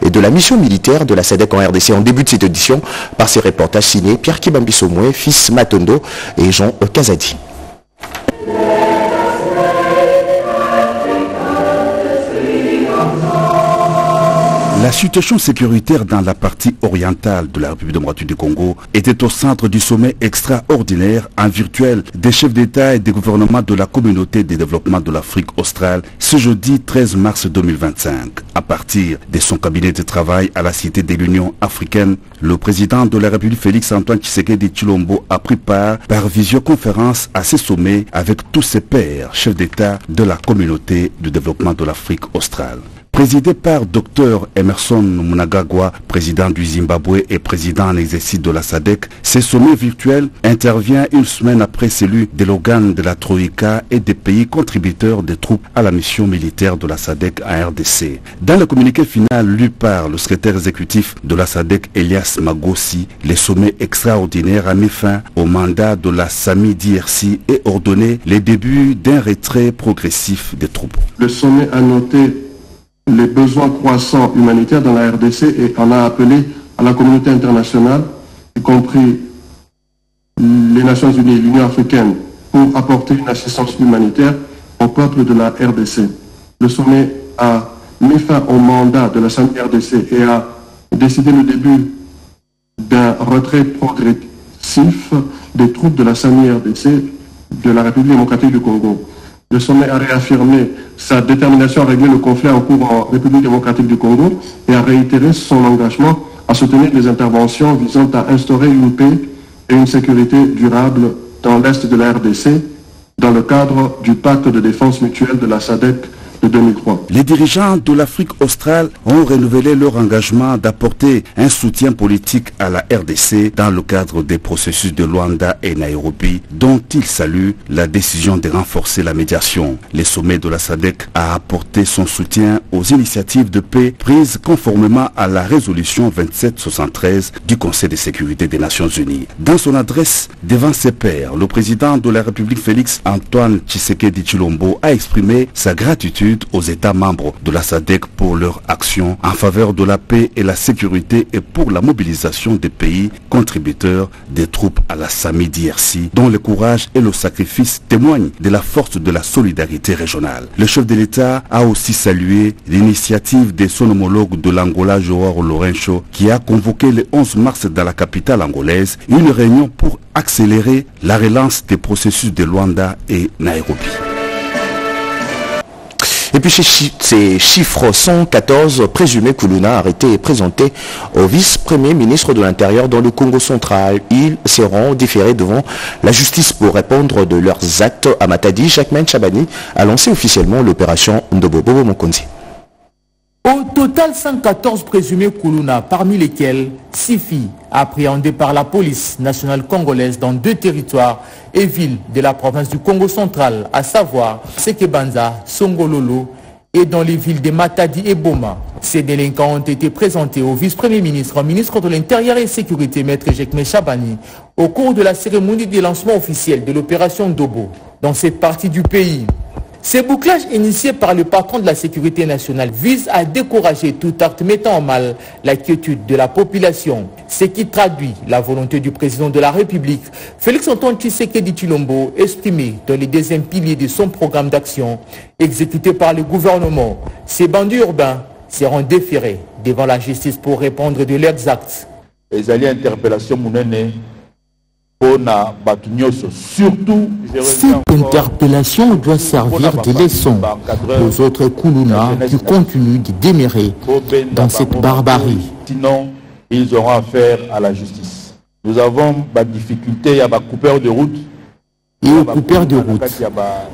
et de la mission militaire de la SADC en RDC en début de cette édition par ces reportages signés Pierre Kibambi-Somoué, Fils Matondo et Jean Kazadi. La situation sécuritaire dans la partie orientale de la République démocratique du Congo était au centre du sommet extraordinaire en virtuel des chefs d'État et des gouvernements de la communauté de développement de l'Afrique australe ce jeudi 13 mars 2025. À partir de son cabinet de travail à la Cité de l'Union africaine, le président de la République Félix-Antoine Tshisekedi Tshilombo a pris part par visioconférence à ce sommet avec tous ses pairs, chefs d'État de la communauté de développement de l'Afrique australe. Présidé par Dr Emerson Mnangagwa, président du Zimbabwe et président en exercice de la SADC, ce sommet virtuel intervient une semaine après celui de l'organe de la Troïka et des pays contributeurs des troupes à la mission militaire de la SADC en RDC. Dans le communiqué final lu par le secrétaire exécutif de la SADC, Elias Magossi, le sommet extraordinaire a mis fin au mandat de la SAMI-DRC et ordonné le début d'un retrait progressif des troupes. Le sommet a noté les besoins croissants humanitaires dans la RDC et en a appelé à la communauté internationale, y compris les Nations Unies et l'Union africaine, pour apporter une assistance humanitaire au peuple de la RDC. Le sommet a mis fin au mandat de la SAMI-RDC et a décidé le début d'un retrait progressif des troupes de la SAMI-RDC de la République démocratique du Congo. Le sommet a réaffirmé sa détermination à régler le conflit en cours en République démocratique du Congo et a réitéré son engagement à soutenir les interventions visant à instaurer une paix et une sécurité durable dans l'Est de la RDC dans le cadre du pacte de défense mutuelle de la SADC de 2003. Les dirigeants de l'Afrique australe ont renouvelé leur engagement d'apporter un soutien politique à la RDC dans le cadre des processus de Luanda et Nairobi, dont ils saluent la décision de renforcer la médiation. Le sommet de la SADC a apporté son soutien aux initiatives de paix prises conformément à la résolution 2773 du Conseil de sécurité des Nations Unies. Dans son adresse devant ses pairs, le président de la République Félix-Antoine Tshisekedi Tshilombo a exprimé sa gratitude aux États membres de la SADC pour leur action en faveur de la paix et la sécurité et pour la mobilisation des pays contributeurs des troupes à la SAMI-DRC, dont le courage et le sacrifice témoignent de la force de la solidarité régionale. Le chef de l'État a aussi salué l'initiative de son homologue de l'Angola, Joao Lourenço, qui a convoqué le 11 mars dans la capitale angolaise une réunion pour accélérer la relance des processus de Luanda et Nairobi. Et puis ces chiffres 114 présumés Kuluna arrêtés et présentés au vice-premier ministre de l'Intérieur dans le Congo central. Ils seront différés devant la justice pour répondre de leurs actes à Matadi. Jacquemaine Chabani a lancé officiellement l'opération Ndobobobo Mokonzi. Au total, 114 présumés Kuluna, parmi lesquels 6 filles appréhendées par la police nationale congolaise dans 2 territoires et villes de la province du Congo central, à savoir Sekebanza, Songololo et dans les villes de Matadi et Boma. Ces délinquants ont été présentés au vice-premier ministre, ministre de l'Intérieur et Sécurité, maître Jacquemaine Chabani, au cours de la cérémonie de lancement officiel de l'opération Ndobo dans cette partie du pays. Ces bouclages initiés par le patron de la sécurité nationale visent à décourager tout acte mettant en mal la quiétude de la population, ce qui traduit la volonté du président de la République, Félix-Antoine Tshisekedi Tshilombo, exprimée dans les 2e piliers de son programme d'action exécuté par le gouvernement. Ces bandits urbains seront déférés devant la justice pour répondre de leurs actes. Les interpellations surtout, cette interpellation doit servir de leçon aux autres Kuluna qui continuent de démérer dans cette barbarie. Sinon, ils auront affaire à la justice. Nous avons des difficultés à coupeurs de route. Et aux coupeurs de route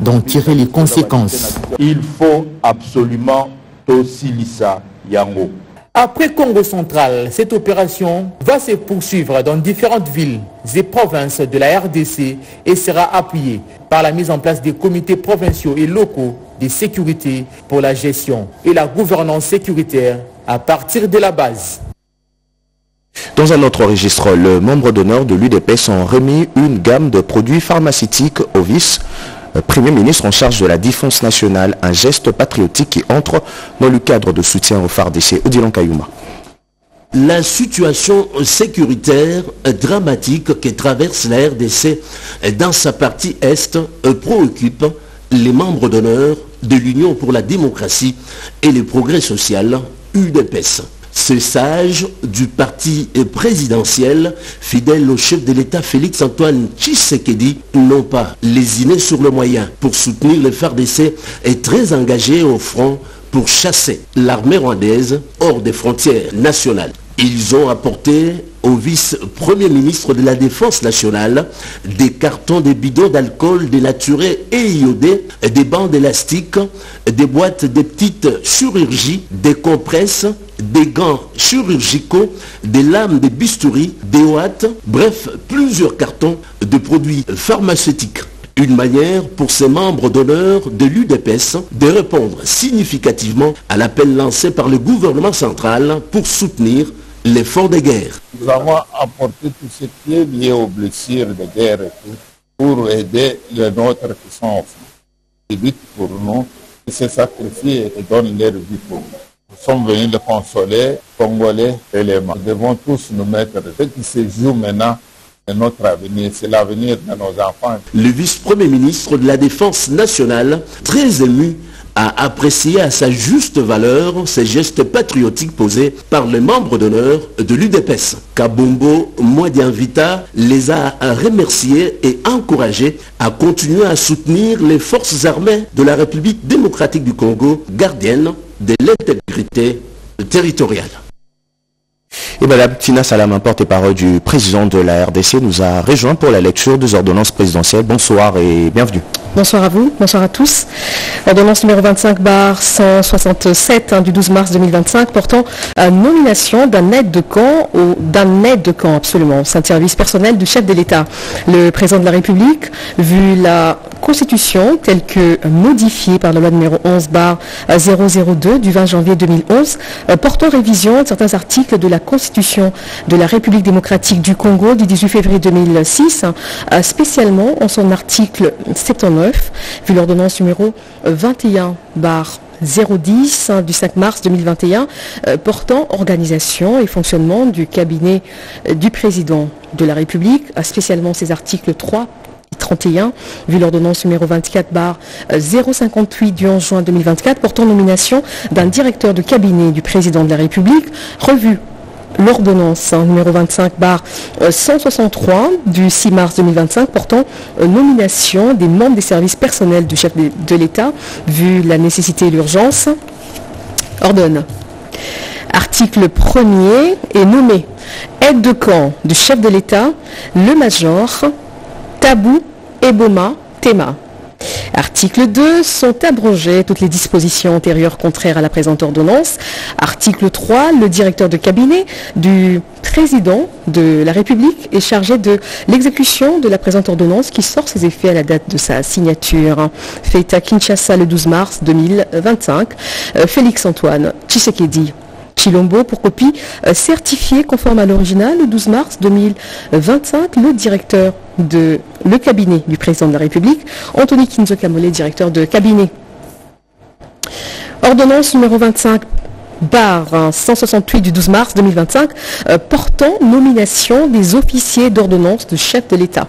d'en tirer les conséquences. Il faut absolument Tosilisa Yango. Après Congo central, cette opération va se poursuivre dans différentes villes et provinces de la RDC et sera appuyée par la mise en place des comités provinciaux et locaux de sécurité pour la gestion et la gouvernance sécuritaire à partir de la base. Dans un autre registre, le membre d'honneur de l'UDPS ont remis une gamme de produits pharmaceutiques au vice-premier ministre en charge de la défense nationale, un geste patriotique qui entre dans le cadre de soutien au FARDC. Odilon Kayuma. La situation sécuritaire dramatique que traverse la RDC dans sa partie Est préoccupe les membres d'honneur de l'Union pour la démocratie et le progrès social, UDPS. Ces sages du parti présidentiel, fidèles au chef de l'État Félix-Antoine Tshisekedi, n'ont pas lésiné sur le moyen pour soutenir le FARDC et très engagés au front pour chasser l'armée rwandaise hors des frontières nationales. Ils ont apporté au vice-premier ministre de la Défense nationale des cartons de bidons d'alcool dénaturés et iodés, des bandes élastiques, des boîtes de petites chirurgies, des compresses, des gants chirurgicaux, des lames de bistouri, des ouates, bref, plusieurs cartons de produits pharmaceutiques. Une manière pour ces membres d'honneur de l'UDPS de répondre significativement à l'appel lancé par le gouvernement central pour soutenir l'effort de guerre. Nous avons apporté tout ce qui est lié aux blessures de guerre et tout, pour aider les nôtres qui sont en France. Ils luttent pour nous, ils se sacrifient et donnent leur vie pour nous. Nous sommes venus les consoler, Congolais et les Maliens. Nous devons tous nous mettre. Ce qui se joue maintenant, c'est notre avenir, c'est l'avenir de nos enfants. Le vice-premier ministre de la Défense nationale, très ému, a apprécié à sa juste valeur ces gestes patriotiques posés par les membres d'honneur de l'UDPS. Kabongo Mwadianvita les a remerciés et encouragés à continuer à soutenir les forces armées de la République démocratique du Congo, gardiennes de l'intégrité territoriale. Et Mme Tina Salama, porte-parole du président de la RDC, nous a rejoint pour la lecture des ordonnances présidentielles. Bonsoir et bienvenue. Bonsoir à vous, bonsoir à tous. Ordonnance numéro 25/167 du 12 mars 2025 portant nomination d'un aide de camp absolument, c'est un service personnel du chef de l'État. Le président de la République, vu la Constitution telle que modifiée par la loi numéro 11/002 du 20 janvier 2011 portant révision de certains articles de la Constitution de la République démocratique du Congo du 18 février 2006, spécialement en son article 79, vu l'ordonnance numéro 21/010 du 5 mars 2021 portant organisation et fonctionnement du cabinet du président de la République, spécialement ses articles 3 et 31, vu l'ordonnance numéro 24/058 du 11 juin 2024 portant nomination d'un directeur de cabinet du président de la République, revue l'ordonnance numéro 25/163 du 6 mars 2025 portant nomination des membres des services personnels du chef de l'État, vu la nécessité et l'urgence, ordonne. Article 1er est nommé aide de camp du chef de l'État, le major Tabou Eboma Tema. Article 2, sont abrogées toutes les dispositions antérieures contraires à la présente ordonnance. Article 3, le directeur de cabinet du président de la République est chargé de l'exécution de la présente ordonnance qui sort ses effets à la date de sa signature. Faite à Kinshasa le 12 mars 2025, Félix-Antoine Tshisekedi Chilombo pour copie certifiée conforme à l'original le 12 mars 2025, le directeur de le cabinet du président de la République, Anthony Kinzo Kamole, directeur de cabinet. Ordonnance numéro 25/168 du 12 mars 2025 portant nomination des officiers d'ordonnance de chef de l'État.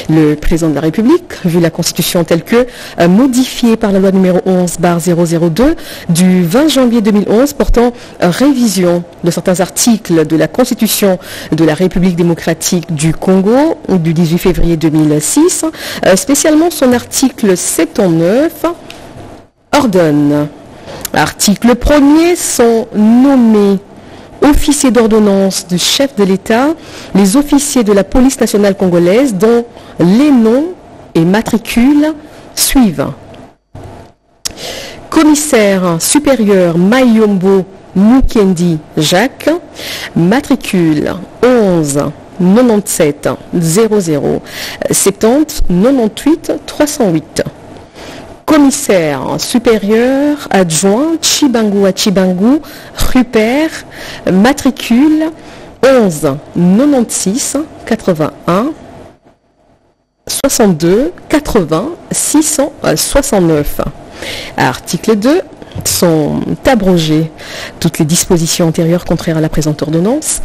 Le président de la République, vu la Constitution telle que modifiée par la loi numéro 11/002 du 20 janvier 2011 portant révision de certains articles de la Constitution de la République démocratique du Congo du 18 février 2006, spécialement son article 79, ordonne. Article 1er, sont nommés officiers d'ordonnance du chef de l'État, les officiers de la police nationale congolaise dont les noms et matricules suivent. Commissaire supérieur Mayombo Mukendi Jacques, matricule 11 97 00 70 98 308. Commissaire supérieur adjoint Chibangu Chibangu Rupert, matricule 11 96 81 62 80 669. Article 2. sont abrogées toutes les dispositions antérieures contraires à la présente ordonnance.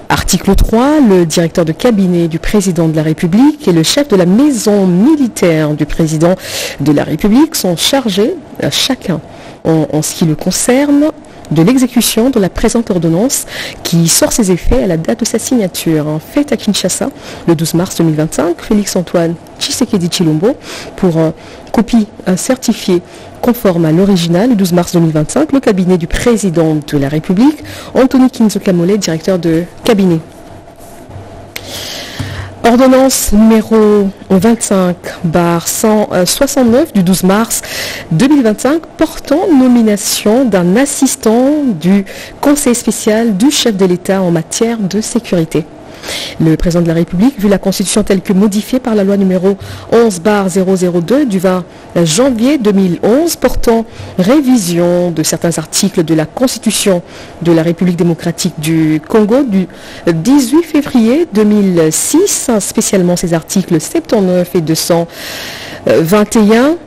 Article 3, le directeur de cabinet du président de la République et le chef de la maison militaire du président de la République sont chargés, chacun en ce qui le concerne, de l'exécution de la présente ordonnance qui sort ses effets à la date de sa signature. Fait à Kinshasa le 12 mars 2025, Félix-Antoine Tshisekedi Tshilombo pour copie certifiée conforme à l'original le 12 mars 2025, le cabinet du président de la République, Anthony Kinzo Kamole, directeur de cabinet. Ordonnance numéro 25/169 du 12 mars 2025 portant nomination d'un assistant du Conseil spécial du chef de l'État en matière de sécurité. Le président de la République, vu la Constitution telle que modifiée par la loi numéro 11/002 du 20 janvier 2011 portant révision de certains articles de la Constitution de la République démocratique du Congo du 18 février 2006, spécialement ces articles 79 et 221,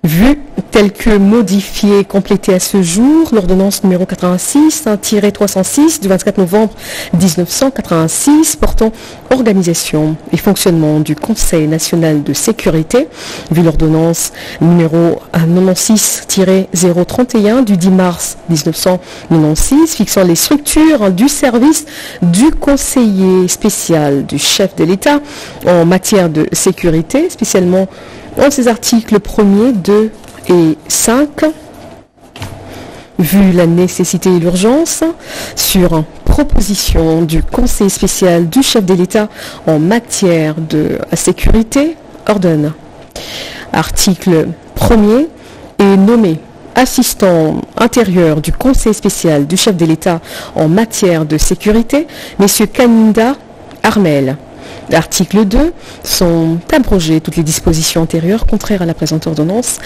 vu tel que modifié, complété à ce jour, l'ordonnance numéro 86-306 du 24 novembre 1986 portant organisation et fonctionnement du Conseil national de sécurité, vu l'ordonnance numéro 96-031 du 10 mars 1996 fixant les structures du service du conseiller spécial du chef de l'État en matière de sécurité, spécialement en ces articles 1er, 2 et 5, vu la nécessité et l'urgence, sur proposition du Conseil spécial du chef de l'État en matière de sécurité, ordonne. Article 1er est nommé assistant intérieur du Conseil spécial du chef de l'État en matière de sécurité, M. Kaninda Armel. Article 2, sont abrogées toutes les dispositions antérieures contraires à la présente ordonnance.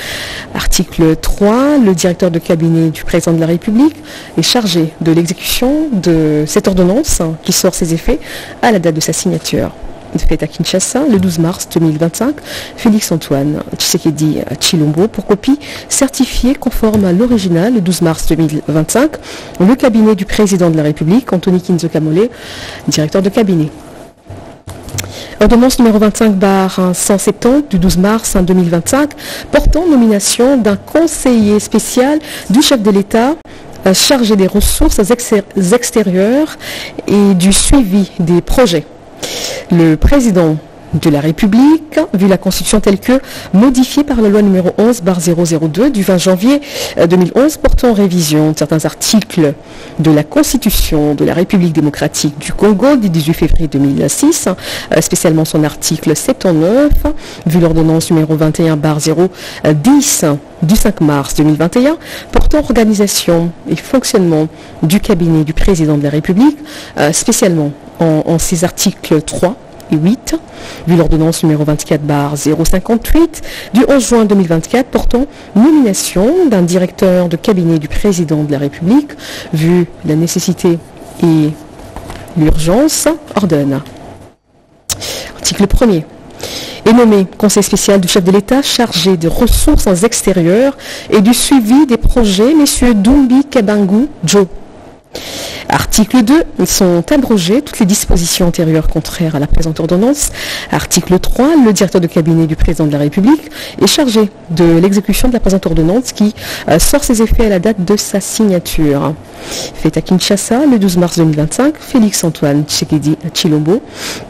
Article 3, le directeur de cabinet du président de la République est chargé de l'exécution de cette ordonnance qui sort ses effets à la date de sa signature. Fait à Kinshasa le 12 mars 2025, Félix-Antoine Tshisekedi Tshilombo pour copie certifiée conforme à l'original le 12 mars 2025, le cabinet du président de la République, Anthony Kinzo Kamole, directeur de cabinet. Ordonnance numéro 25/170 du 12 mars 2025 portant nomination d'un conseiller spécial du chef de l'État chargé des ressources extérieures et du suivi des projets. Le président de la République, vu la Constitution telle que modifiée par la loi numéro 11/002 du 20 janvier 2011 portant révision de certains articles de la Constitution de la République démocratique du Congo du 18 février 2006, spécialement son article 79, vu l'ordonnance numéro 21/010 du 5 mars 2021 portant organisation et fonctionnement du cabinet du président de la République, spécialement en ses articles 3 et 8, vu l'ordonnance numéro 24/058 du 11 juin 2024 portant nomination d'un directeur de cabinet du président de la République, vu la nécessité et l'urgence, ordonne. Article 1er. Est nommé conseil spécial du chef de l'État chargé de ressources extérieures et du suivi des projets, M. Dumbi Kabangu Joe. Article 2, sont abrogées toutes les dispositions antérieures contraires à la présente ordonnance. Article 3, le directeur de cabinet du président de la République est chargé de l'exécution de la présente ordonnance qui sort ses effets à la date de sa signature. Fait à Kinshasa le 12 mars 2025, Félix-Antoine Tshisekedi Tshilombo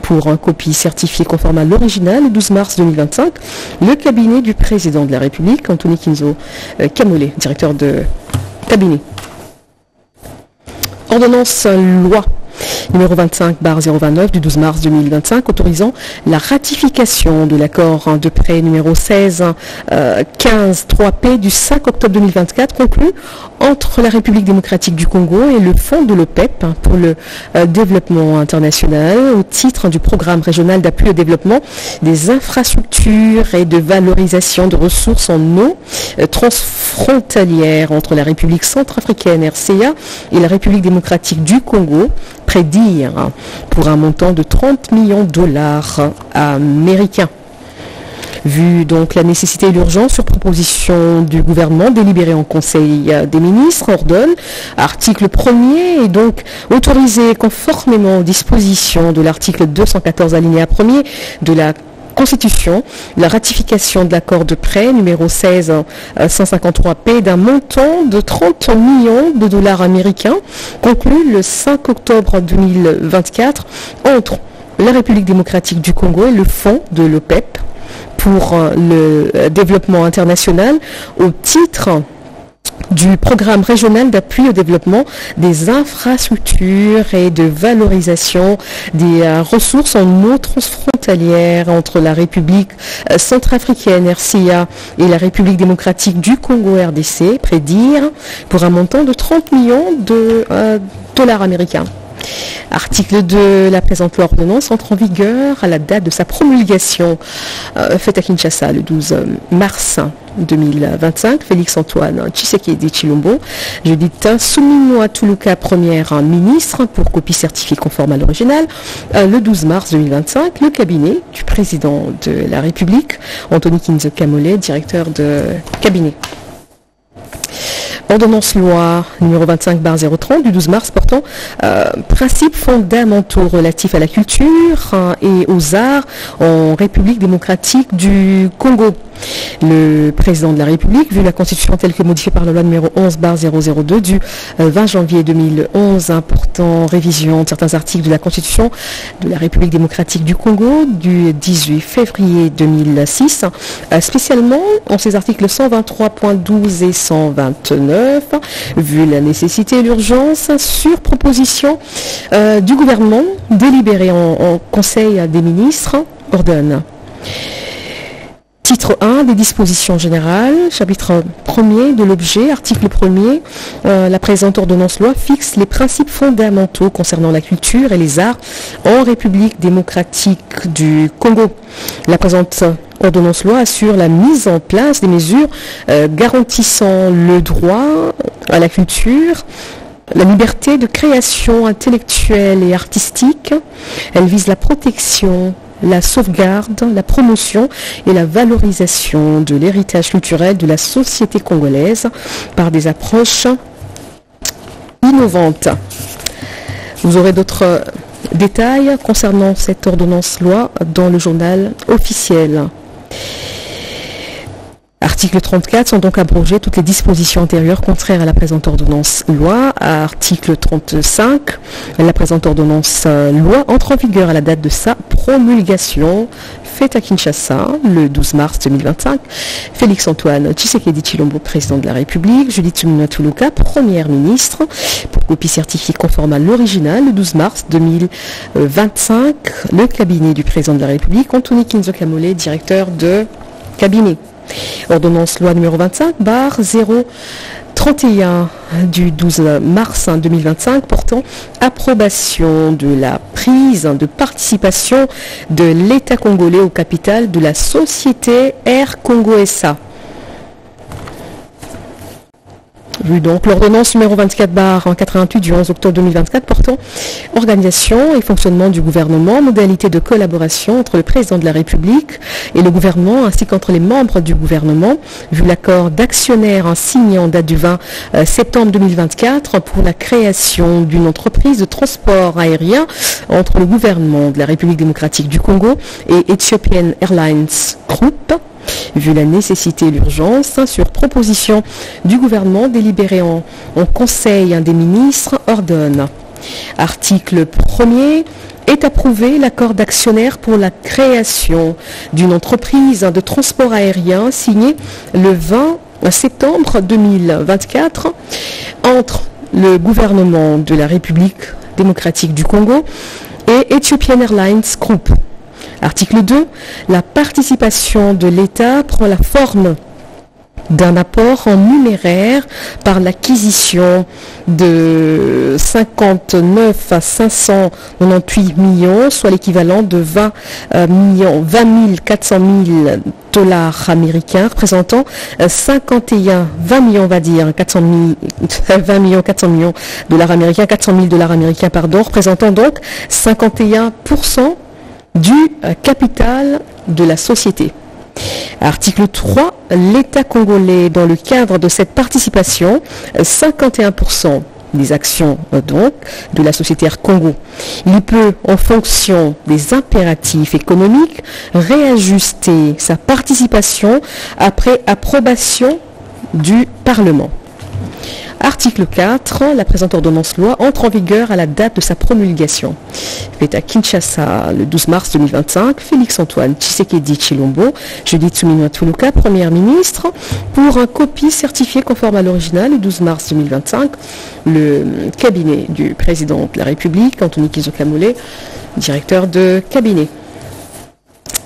pour un copie certifiée conforme à l'original le 12 mars 2025, le cabinet du président de la République, Anthony Kinzo Kamole, directeur de cabinet. Ordonnance loi numéro 25/029 du 12 mars 2025 autorisant la ratification de l'accord de prêt numéro 16-15-3P du 5 octobre 2024 conclu entre la République démocratique du Congo et le Fonds de l'OPEP pour le développement international au titre du programme régional d'appui au développement des infrastructures et de valorisation de ressources en eau transfrontalières entre la République centrafricaine RCA et la République démocratique du Congo, prédire pour un montant de $30 millions américains. Vu donc la nécessité et l'urgence, sur proposition du gouvernement, délibéré en Conseil des ministres, ordonne, article 1er, est donc autorisé conformément aux dispositions de l'article 214 alinéa 1er de la Constitution, la ratification de l'accord de prêt numéro 16-153P d'un montant de 30 millions de dollars américains conclu le 5 octobre 2024 entre la République démocratique du Congo et le fonds de l'OPEP pour le développement international au titre du programme régional d'appui au développement des infrastructures et de valorisation des ressources en eau transfrontalière entre la République centrafricaine RCA et la République démocratique du Congo RDC, prédire pour un montant de 30 millions de dollars américains. Article 2, la présente loi ordonnance entre en vigueur à la date de sa promulgation faite à Kinshasa le 12 mars 2025. Félix Antoine Tshisekedi Tshilombo, Judith Suminwa Tuluka, première ministre pour copie certifiée conforme à l'original. Le 12 mars 2025, le cabinet du président de la République, Anthony Kinzo Kamole, directeur de cabinet. Ordonnance loi numéro 25/030 du 12 mars portant principes fondamentaux relatifs à la culture et aux arts en République démocratique du Congo. Le président de la République, vu la Constitution telle que modifiée par la loi numéro 11/002 du 20 janvier 2011 portant révision de certains articles de la Constitution de la République démocratique du Congo du 18 février 2006, spécialement en ses articles 123.12 et 129, vu la nécessité et l'urgence, sur proposition du gouvernement, délibéré en Conseil des ministres, ordonne. Titre 1 des dispositions générales, chapitre 1er de l'objet, article 1er, la présente ordonnance loi fixe les principes fondamentaux concernant la culture et les arts en République démocratique du Congo. La présente ordonnance loi assure la mise en place des mesures garantissant le droit à la culture, la liberté de création intellectuelle et artistique. Elle vise la protection, la sauvegarde, la promotion et la valorisation de l'héritage culturel de la société congolaise par des approches innovantes. Vous aurez d'autres détails concernant cette ordonnance-loi dans le journal officiel. Article 34, sont donc abrogées toutes les dispositions antérieures contraires à la présente ordonnance loi. Article 35, la présente ordonnance loi entre en vigueur à la date de sa promulgation, faite à Kinshasa le 12 mars 2025. Félix Antoine Tshisekedi Tshilombo, président de la République, Judith Suminwa Tuluka, première ministre, pour copie certifiée conforme à l'original le 12 mars 2025. Le cabinet du président de la République, Anthony Kinzo Kamole, directeur de cabinet. Ordonnance loi numéro 25/031 du 12 mars 2025 portant approbation de la prise de participation de l'État congolais au capital de la société Air Congo SA. Vu donc l'ordonnance numéro 24/88 du 11 octobre 2024 portant organisation et fonctionnement du gouvernement, modalité de collaboration entre le président de la République et le gouvernement ainsi qu'entre les membres du gouvernement, vu l'accord d'actionnaires signé en date du 20 septembre 2024 pour la création d'une entreprise de transport aérien entre le gouvernement de la République démocratique du Congo et Ethiopian Airlines Group. Vu la nécessité et l'urgence, sur proposition du gouvernement délibéré en Conseil des ministres, ordonne. Article 1er, est approuvé l'accord d'actionnaire pour la création d'une entreprise de transport aérien signé le 20 septembre 2024 entre le gouvernement de la République démocratique du Congo et Ethiopian Airlines Group. Article 2, la participation de l'État prend la forme d'un apport en numéraire par l'acquisition de 59 à 598 millions, soit l'équivalent de 20 400 000 dollars américains, représentant 20 millions 400 millions dollars américains, 400 000 dollars américains, représentant donc 51% du capital de la société. Article 3, l'État congolais, dans le cadre de cette participation, 51% des actions donc de la société Air Congo. Il peut, en fonction des impératifs économiques, réajuster sa participation après approbation du Parlement. Article 4, la présente ordonnance-loi entre en vigueur à la date de sa promulgation. Fait à Kinshasa le 12 mars 2025, Félix-Antoine Tshisekedi Tshilombo, Judith Suminwa Tuluka, Première ministre, pour un copie certifiée conforme à l'original le 12 mars 2025. Le cabinet du président de la République, Anthony Kizo Kamole, directeur de cabinet.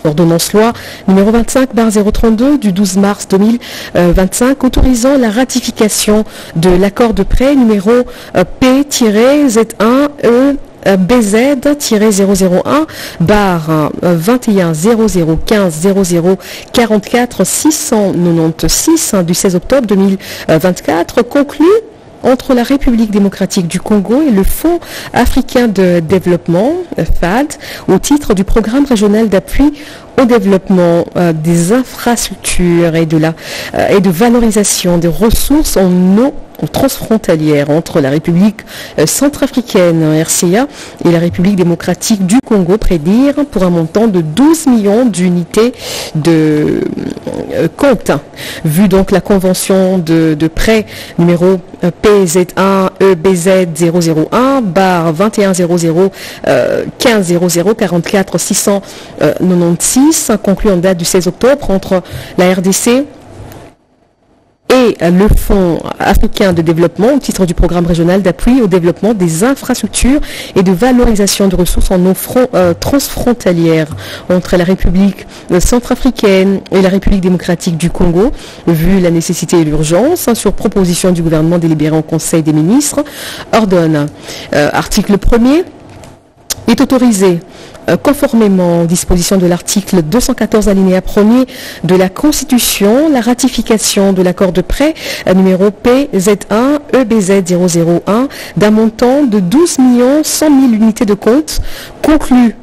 Ordonnance-loi numéro 25/032 du 12 mars 2025 autorisant la ratification de l'accord de prêt numéro P-Z1E BZ-001 21 00 15 00 44 696 du 16 octobre 2024 conclu entre la République démocratique du Congo et le Fonds africain de développement, FAD, au titre du programme régional d'appui au développement des infrastructures et de valorisation des ressources en eau transfrontalière entre la République centrafricaine, RCA, et la République démocratique du Congo, prédire pour un montant de 12 millions d'unités de compte. Vu donc la convention de prêt numéro PZ1EBZ001 21 00 15 00 44 696 conclu en date du 16 octobre entre la RDC et le Fonds africain de développement au titre du programme régional d'appui au développement des infrastructures et de valorisation de ressources en eau transfrontalière entre la République centrafricaine et la République démocratique du Congo, vu la nécessité et l'urgence, sur proposition du gouvernement délibéré en Conseil des ministres, ordonne. Article 1er est autorisé conformément aux dispositions de l'article 214 alinéa 1er de la Constitution, la ratification de l'accord de prêt numéro PZ1 EBZ001 d'un montant de 12 100 000 unités de compte conclu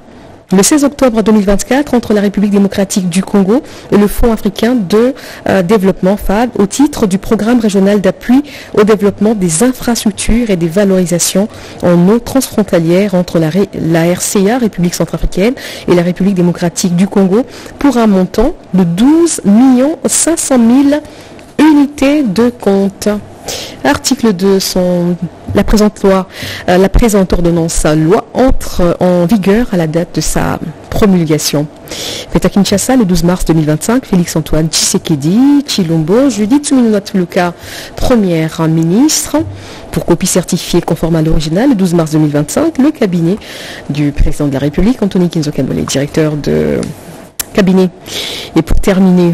le 16 octobre 2024 entre la République démocratique du Congo et le Fonds africain de développement FAD au titre du programme régional d'appui au développement des infrastructures et des valorisations en eau transfrontalière entre la RCA, République centrafricaine, et la République démocratique du Congo pour un montant de 12 500 000 unités de compte. Article 2, la présente ordonnance-loi entre en vigueur à la date de sa promulgation. Fait à Kinshasa le 12 mars 2025, Félix-Antoine Tshisekedi Tshilombo, Judith Suminwa Tuluka, Première ministre, pour copie certifiée conforme à l'original le 12 mars 2025, le cabinet du président de la République, Anthony Kizo Kamole, directeur de cabinet. Et pour terminer,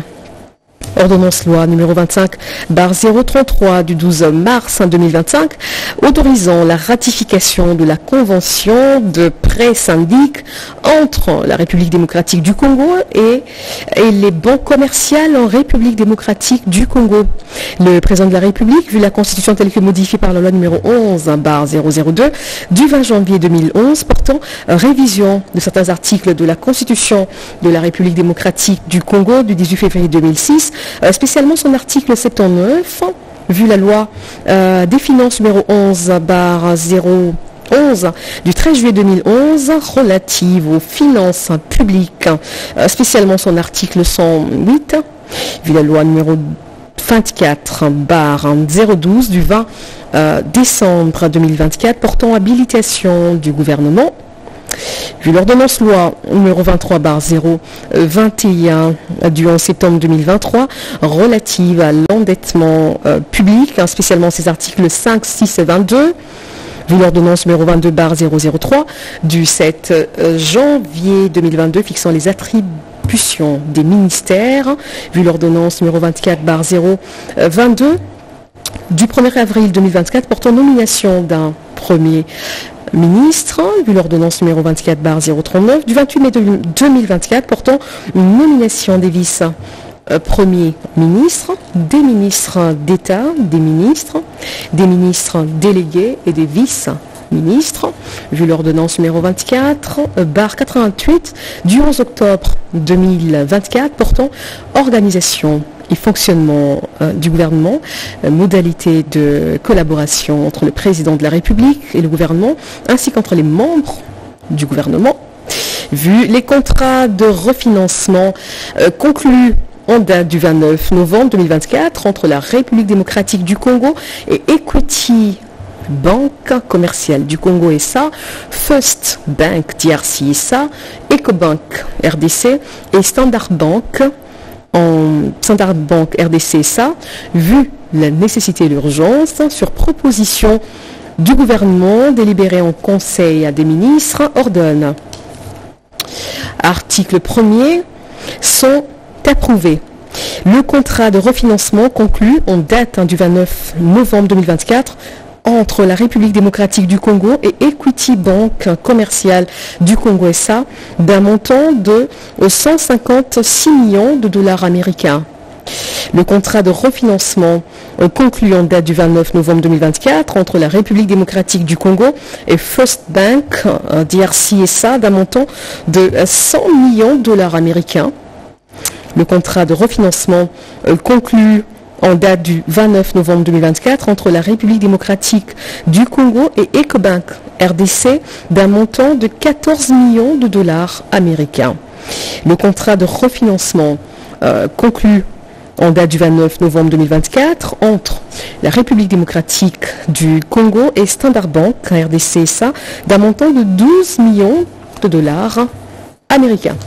ordonnance-loi numéro 25/033 du 12 mars 2025 autorisant la ratification de la convention de prêt syndic entre la République démocratique du Congo et les banques commerciales en République démocratique du Congo. Le président de la République, vu la Constitution telle que modifiée par la loi numéro 11/002 du 20 janvier 2011 portant révision de certains articles de la Constitution de la République démocratique du Congo du 18 février 2006, spécialement son article 79, vu la loi des finances numéro 11/011 du 13 juillet 2011 relative aux finances publiques, spécialement son article 108, vu la loi numéro 24/012 du 20 décembre 2024 portant habilitation du gouvernement, vu l'ordonnance-loi numéro 23/021 du 11 septembre 2023 relative à l'endettement public, spécialement ses articles 5, 6 et 22, vu l'ordonnance numéro 22/003 du 7 janvier 2022 fixant les attributions des ministères, vu l'ordonnance numéro 24/022 du 1er avril 2024 portant nomination d'un premier ministre, vu l'ordonnance numéro 24/039 du 28 mai 2024 portant une nomination des vice-premiers ministres, des ministres d'État, des ministres délégués et des vice-ministres. ministre, vu l'ordonnance numéro 24/88 du 11 octobre 2024 portant organisation et fonctionnement du gouvernement, modalité de collaboration entre le président de la République et le gouvernement, ainsi qu'entre les membres du gouvernement. Vu les contrats de refinancement conclus en date du 29 novembre 2024 entre la République démocratique du Congo et Equity Banque commerciale du Congo SA, First Bank DRC SA, EcoBank RDC et Standard Bank RDC SA, vu la nécessité et l'urgence, sur proposition du gouvernement délibéré en Conseil des ministres, ordonne. Article 1er, sont approuvés. Le contrat de refinancement conclu en date du 29 novembre 2024 entre la République démocratique du Congo et Equity Banque commerciale du Congo SA d'un montant de 156 millions de dollars américains. Le contrat de refinancement conclu en date du 29 novembre 2024 entre la République démocratique du Congo et First Bank DRC SA d'un montant de 100 millions de dollars américains. Le contrat de refinancement conclu en date du 29 novembre 2024 entre la République démocratique du Congo et EcoBank RDC d'un montant de 14 millions de dollars américains. Le contrat de refinancement conclu en date du 29 novembre 2024 entre la République démocratique du Congo et Standard Bank RDC SA d'un montant de 12 millions de dollars américains.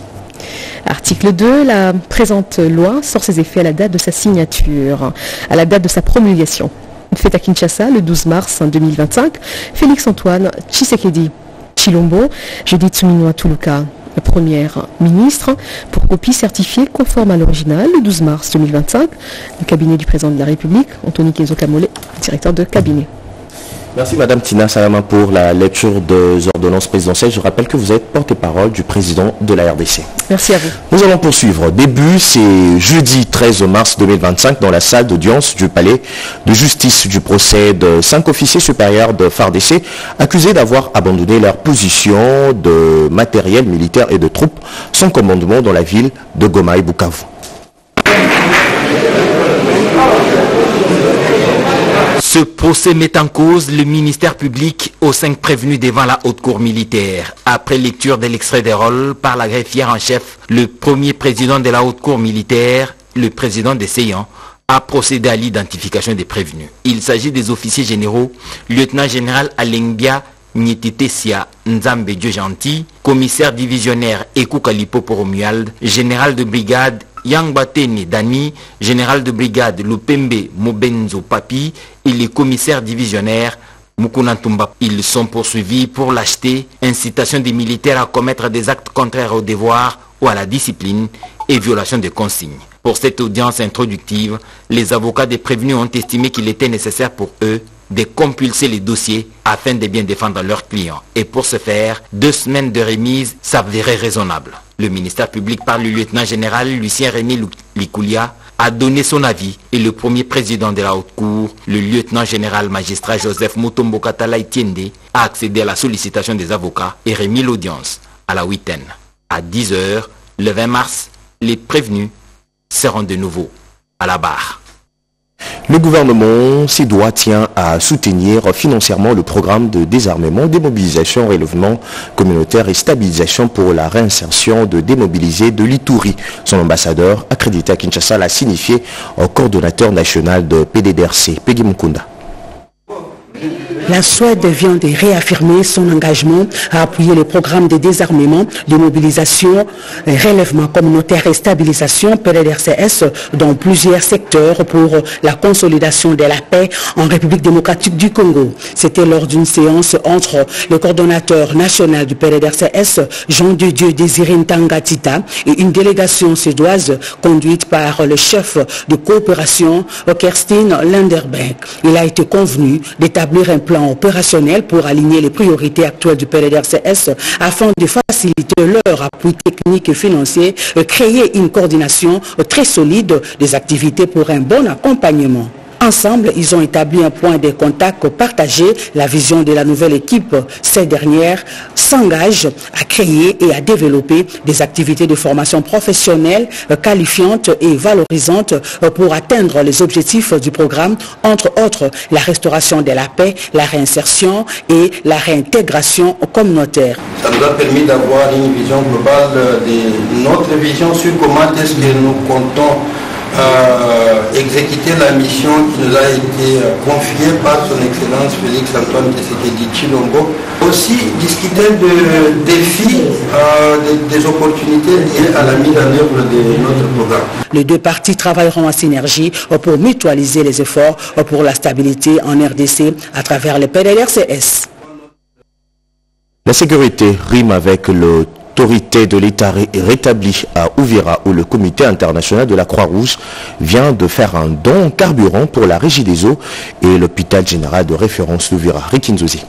Article 2, la présente loi sort ses effets à la date de sa signature, à la date de sa promulgation. Fait à Kinshasa le 12 mars 2025, Félix-Antoine Tshisekedi Tshilombo, Judith Suminwa Tuluka, première ministre, pour copie certifiée conforme à l'original le 12 mars 2025, le cabinet du président de la République, Anthony Kenzo Kamole, directeur de cabinet. Merci Madame Tina Salama pour la lecture des ordonnances présidentielles. Je rappelle que vous êtes porte-parole du président de la RDC. Merci à vous. Nous allons poursuivre. Début, c'est jeudi 13 mars 2025 dans la salle d'audience du palais de justice du procès de 5 officiers supérieurs de FARDC accusés d'avoir abandonné leur position de matériel militaire et de troupes sans commandement dans la ville de Goma et Bukavu. Ce procès met en cause le ministère public aux 5 prévenus devant la haute cour militaire. Après lecture de l'extrait des rôles par la greffière en chef, le premier président de la haute cour militaire, le président des Seyans, a procédé à l'identification des prévenus. Il s'agit des officiers généraux, lieutenant-général Alengbia Nyetitesia Nzambe Dieu Gentil, commissaire divisionnaire Ekou Kalipo Poromuald, général de brigade Yang Batene Dani, général de brigade Lupembe Mobenzo Papi et les commissaires divisionnaires Mukunantumba. Ils sont poursuivis pour lâcheté, incitation des militaires à commettre des actes contraires au devoir ou à la discipline et violation des consignes. Pour cette audience introductive, les avocats des prévenus ont estimé qu'il était nécessaire pour eux de compulser les dossiers afin de bien défendre leurs clients. Et pour ce faire, 2 semaines de remise s'avéraient raisonnables. Le ministère public par le lieutenant-général Lucien René Likoulia a donné son avis et le premier président de la haute cour, le lieutenant-général magistrat Joseph Mutombo Katala Etiende, a accédé à la sollicitation des avocats et remis l'audience à la 8e. À 10h, le 20 mars, les prévenus seront de nouveau à la barre. Le gouvernement CEDOA tient à soutenir financièrement le programme de désarmement, démobilisation, relèvement communautaire et stabilisation pour la réinsertion de démobilisés de l'Ituri. Son ambassadeur accrédité à Kinshasa l'a signifié au coordonnateur national de PDDRC, Peggy Mukunda. La Suède vient de réaffirmer son engagement à appuyer les programmes de désarmement, de mobilisation, relèvement communautaire et stabilisation PDDRCS dans plusieurs secteurs pour la consolidation de la paix en République démocratique du Congo. C'était lors d'une séance entre le coordonnateur national du PDDRCS, Jean de Dieu Désiré Ntangatita, et une délégation suédoise conduite par le chef de coopération, Kerstin Landerberg. Il a été convenu d'établir un plan opérationnel pour aligner les priorités actuelles du PDDRCS afin de faciliter leur appui technique et financier, créer une coordination très solide des activités pour un bon accompagnement. Ensemble, ils ont établi un point de contact partagé. La vision de la nouvelle équipe, cette dernière s'engage à créer et à développer des activités de formation professionnelle qualifiantes et valorisantes pour atteindre les objectifs du programme, entre autres la restauration de la paix, la réinsertion et la réintégration communautaire. Ça nous a permis d'avoir une vision globale de notre vision sur comment est-ce que nous comptons exécuter la mission qui nous a été confiée par son Excellence Félix Antoine Tshisekedi Tshilombo. Aussi discuter de défis, des opportunités liées à la mise en œuvre de notre programme. Les deux parties travailleront en synergie pour mutualiser les efforts pour la stabilité en RDC à travers le PDDRCS. La sécurité rime avec l'autorité de l'État rétablie à Uvira, où le comité international de la Croix-Rouge vient de faire un don en carburant pour la Régie des eaux et l'hôpital général de référence d'Uvira. Rikinzouzi.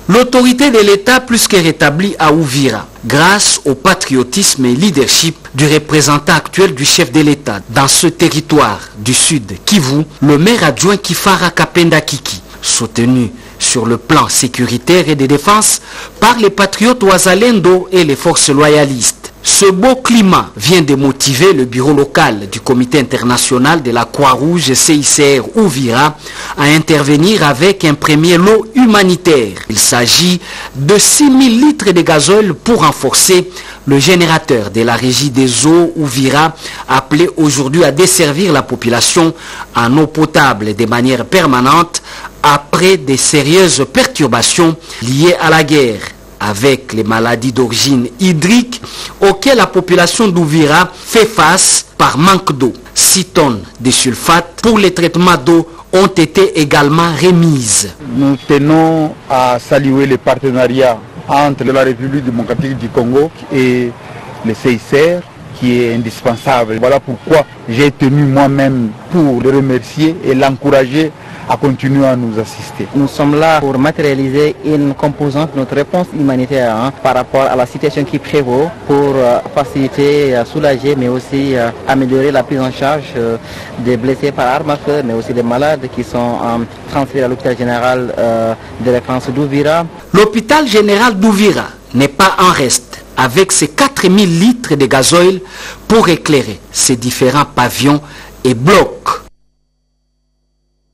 L'autorité de l'État plus que rétablie à Uvira, grâce au patriotisme et leadership du représentant actuel du chef de l'État dans ce territoire du sud Kivu, le maire adjoint Kifara Kapenda Kiki, soutenu sur le plan sécuritaire et de défense par les patriotes Ouazalendo et les forces loyalistes. Ce beau climat vient de motiver le bureau local du comité international de la Croix-Rouge CICR Uvira à intervenir avec un premier lot humanitaire. Il s'agit de 6000 litres de gazole pour renforcer le générateur de la régie des eaux Uvira, appelé aujourd'hui à desservir la population en eau potable de manière permanente après des sérieuses perturbations liées à la guerre avec les maladies d'origine hydrique auxquelles la population d'Uvira fait face par manque d'eau. 6 tonnes de sulfate pour les traitements d'eau ont été également remises. Nous tenons à saluer le partenariat entre la République démocratique du Congo et le CICR qui est indispensable. Voilà pourquoi j'ai tenu moi-même pour le remercier et l'encourager à continuer à nous assister. Nous sommes là pour matérialiser une composante de notre réponse humanitaire par rapport à la situation qui prévaut pour faciliter, soulager, mais aussi améliorer la prise en charge des blessés par arme à feu, mais aussi des malades qui sont transférés à l'hôpital général de référence d'Uvira. L'hôpital général d'Uvira n'est pas en reste avec ses 4000 litres de gazoil pour éclairer ses différents pavillons et blocs.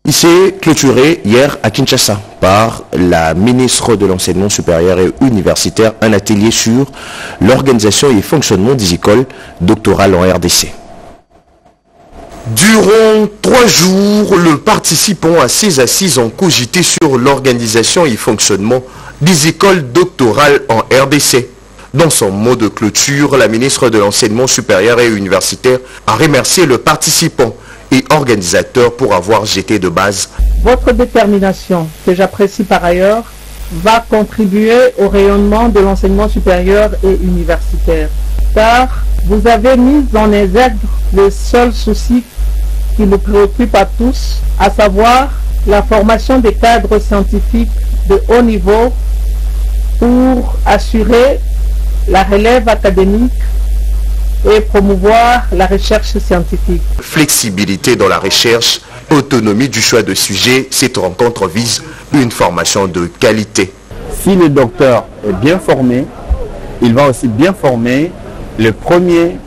Il s'est clôturé hier à Kinshasa par la ministre de l'Enseignement supérieur et universitaire un atelier sur l'organisation et fonctionnement des écoles doctorales en RDC. Durant 3 jours, le participant à ces assises ont cogité sur l'organisation et fonctionnement des écoles doctorales en RDC. Dans son mot de clôture, la ministre de l'Enseignement supérieur et universitaire a remercié le participant et organisateur pour avoir jeté de base. Votre détermination, que j'apprécie par ailleurs, va contribuer au rayonnement de l'enseignement supérieur et universitaire. Car vous avez mis en exergue le seul souci qui nous préoccupe à tous, à savoir la formation des cadres scientifiques de haut niveau pour assurer la relève académique et promouvoir la recherche scientifique. Flexibilité dans la recherche, autonomie du choix de sujet, cette rencontre vise une formation de qualité. Si le docteur est bien formé, il va aussi bien former le premier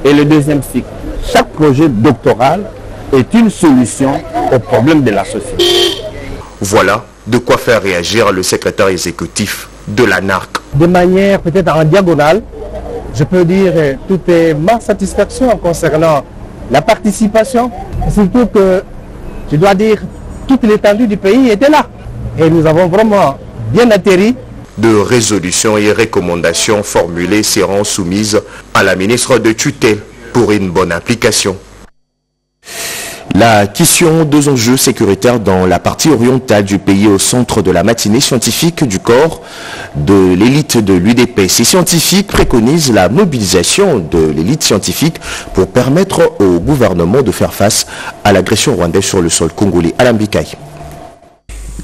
et le deuxième cycle. Chaque projet doctoral est une solution aux problèmes de la société. Voilà de quoi faire réagir le secrétaire exécutif de l'ANARC. De manière peut-être en diagonale, je peux dire toute ma satisfaction concernant la participation, surtout que je dois dire toute l'étendue du pays était là. Et nous avons vraiment bien atterri. De résolutions et recommandations formulées seront soumises à la ministre de tutelle pour une bonne application. La question des enjeux sécuritaires dans la partie orientale du pays au centre de la matinée scientifique du corps de l'élite de l'UDP. Ces scientifiques préconisent la mobilisation de l'élite scientifique pour permettre au gouvernement de faire face à l'agression rwandaise sur le sol congolais. Alain Bikaï.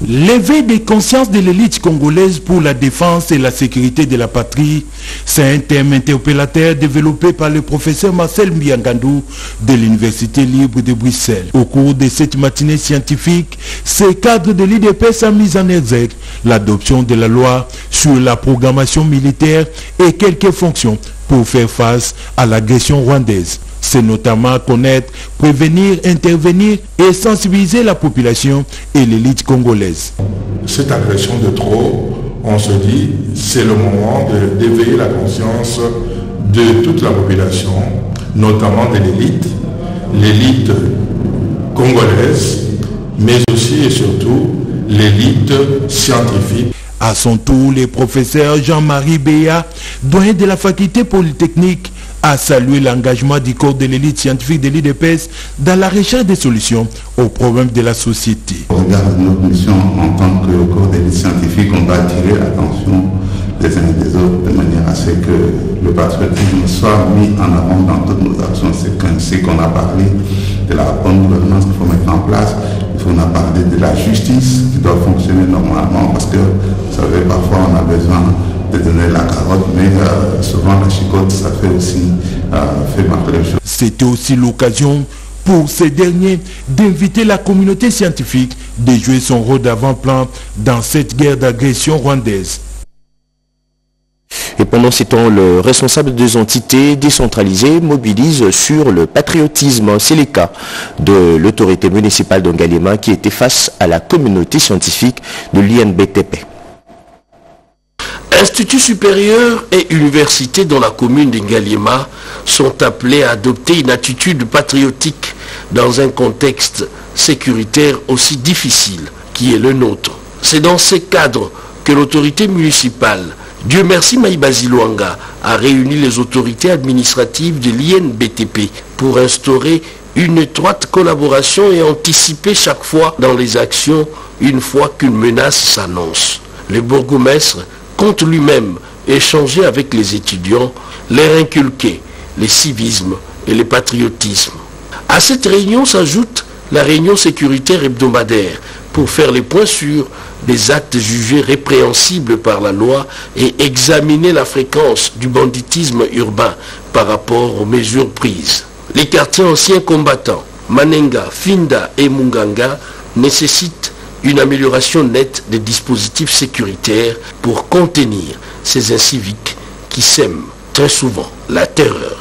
L'éveil des consciences de l'élite congolaise pour la défense et la sécurité de la patrie, c'est un thème interpellateur développé par le professeur Marcel Mbiangandou de l'Université libre de Bruxelles. Au cours de cette matinée scientifique, ces cadres de l'IDPS ont mis en exergue l'adoption de la loi sur la programmation militaire et quelques fonctions pour faire face à l'agression rwandaise. C'est notamment connaître, prévenir, intervenir et sensibiliser la population et l'élite congolaise. Cette agression de trop, on se dit, c'est le moment d'éveiller la conscience de toute la population, notamment de l'élite congolaise, mais aussi et surtout l'élite scientifique. À son tour, le professeur Jean-Marie Béa, doyen de la faculté polytechnique, a salué l'engagement du corps de l'élite scientifique de l'IDPS dans la recherche des solutions aux problèmes de la société. Au regard de notre mission en tant que corps d'élite scientifique, on va attirer l'attention des uns et des autres de manière à ce que le patriotisme soit mis en avant dans toutes nos actions. C'est ainsi qu'on a parlé de la bonne gouvernance qu'il faut mettre en place. On a parlé de la justice qui doit fonctionner normalement parce que, vous savez, parfois on a besoin de donner la carotte, mais souvent la chicotte, ça fait aussi fait marquer les choses. C'était aussi l'occasion pour ces derniers d'inviter la communauté scientifique de jouer son rôle d'avant-plan dans cette guerre d'agression rwandaise. Et pendant ces temps, le responsable des entités décentralisées mobilise sur le patriotisme. C'est le cas de l'autorité municipale d'Ngalema qui était face à la communauté scientifique de l'INBTP. Instituts supérieurs et universités dans la commune d'Ngalema sont appelés à adopter une attitude patriotique dans un contexte sécuritaire aussi difficile qui est le nôtre. C'est dans ces cadres que l'autorité municipale, Dieu merci Maïbazi Luanga, a réuni les autorités administratives de l'INBTP pour instaurer une étroite collaboration et anticiper chaque fois dans les actions une fois qu'une menace s'annonce. Le bourgmestre compte lui-même échanger avec les étudiants, leur inculquer le civisme et le patriotisme. À cette réunion s'ajoute la réunion sécuritaire hebdomadaire pour faire les points sur des actes jugés répréhensibles par la loi et examiner la fréquence du banditisme urbain par rapport aux mesures prises. Les quartiers anciens combattants, Manenga, Finda et Munganga, nécessitent une amélioration nette des dispositifs sécuritaires pour contenir ces inciviques qui sèment très souvent la terreur.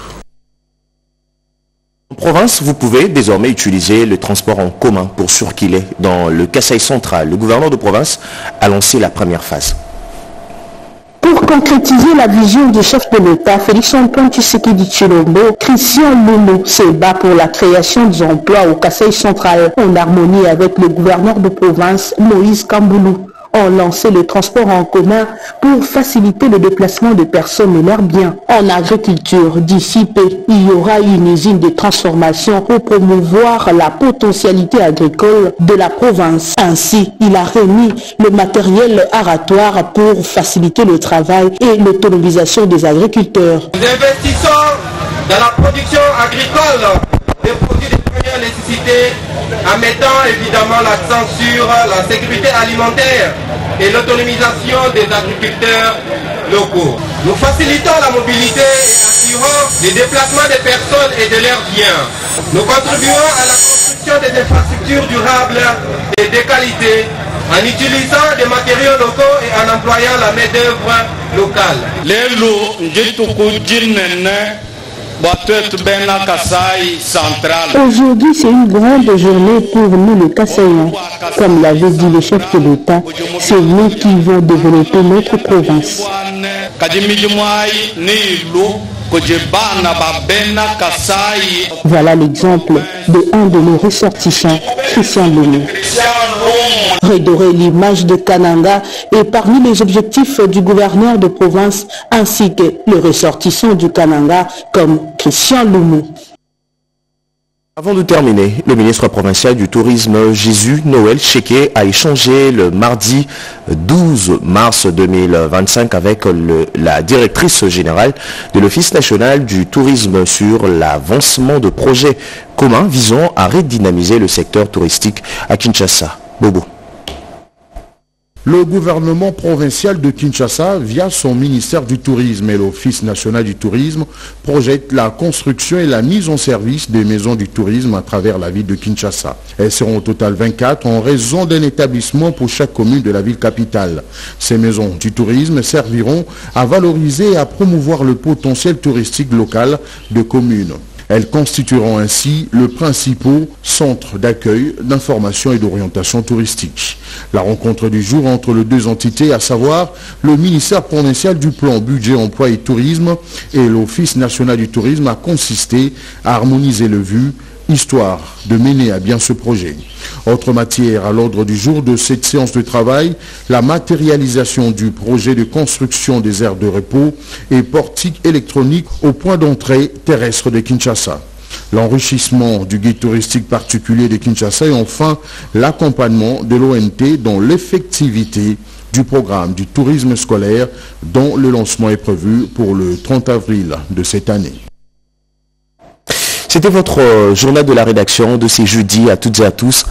En province, vous pouvez désormais utiliser le transport en commun pour circuler dans le Kasaï central. Le gouverneur de province a lancé la première phase. Pour concrétiser la vision du chef de l'État, Félix-Antoine Tshisekedi Tshilombo, Christian Loumou se bat pour la création d'emplois au Kasaï central en harmonie avec le gouverneur de province, Moïse Kamboulou. Ont lancé le transport en commun pour faciliter le déplacement de personnes et leurs biens. En agriculture, d'ici peu, il y aura une usine de transformation pour promouvoir la potentialité agricole de la province. Ainsi, il a remis le matériel aratoire pour faciliter le travail et l'autonomisation des agriculteurs. Nous investissons dans la production agricole des produits de première nécessité en mettant évidemment l'accent sur la sécurité alimentaire et l'autonomisation des agriculteurs locaux. Nous facilitons la mobilité et assurons les déplacements des personnes et de leurs biens. Nous contribuons à la construction des infrastructures durables et de qualité en utilisant des matériaux locaux et en employant la main-d'œuvre locale. Aujourd'hui, c'est une grande journée pour nous les Kasaïens. Comme l'avait dit le chef de l'État, c'est nous qui vont développer notre province. Voilà l'exemple de un de nos ressortissants, Christian Loumou. Redorer l'image de Kananga est parmi les objectifs du gouverneur de province ainsi que le ressortissant du Kananga comme Christian Loumou. Avant de terminer, le ministre provincial du Tourisme Jésus Noël Cheké a échangé le mardi 12 mars 2025 avec la directrice générale de l'Office national du tourisme sur l'avancement de projets communs visant à redynamiser le secteur touristique à Kinshasa. Bobo. Le gouvernement provincial de Kinshasa, via son ministère du Tourisme et l'Office national du tourisme, projette la construction et la mise en service des maisons du tourisme à travers la ville de Kinshasa. Elles seront au total 24 en raison d'un établissement pour chaque commune de la ville capitale. Ces maisons du tourisme serviront à valoriser et à promouvoir le potentiel touristique local de communes. Elles constitueront ainsi le principal centre d'accueil, d'information et d'orientation touristique. La rencontre du jour entre les deux entités, à savoir le ministère provincial du plan budget, emploi et tourisme et l'Office national du tourisme, a consisté à harmoniser le vu, histoire de mener à bien ce projet. Autre matière à l'ordre du jour de cette séance de travail, la matérialisation du projet de construction des aires de repos et portiques électroniques au point d'entrée terrestre de Kinshasa. L'enrichissement du guide touristique particulier de Kinshasa et enfin l'accompagnement de l'ONT dans l'effectivité du programme du tourisme scolaire dont le lancement est prévu pour le 30 avril de cette année. C'était votre journal de la rédaction de ce jeudi à toutes et à tous.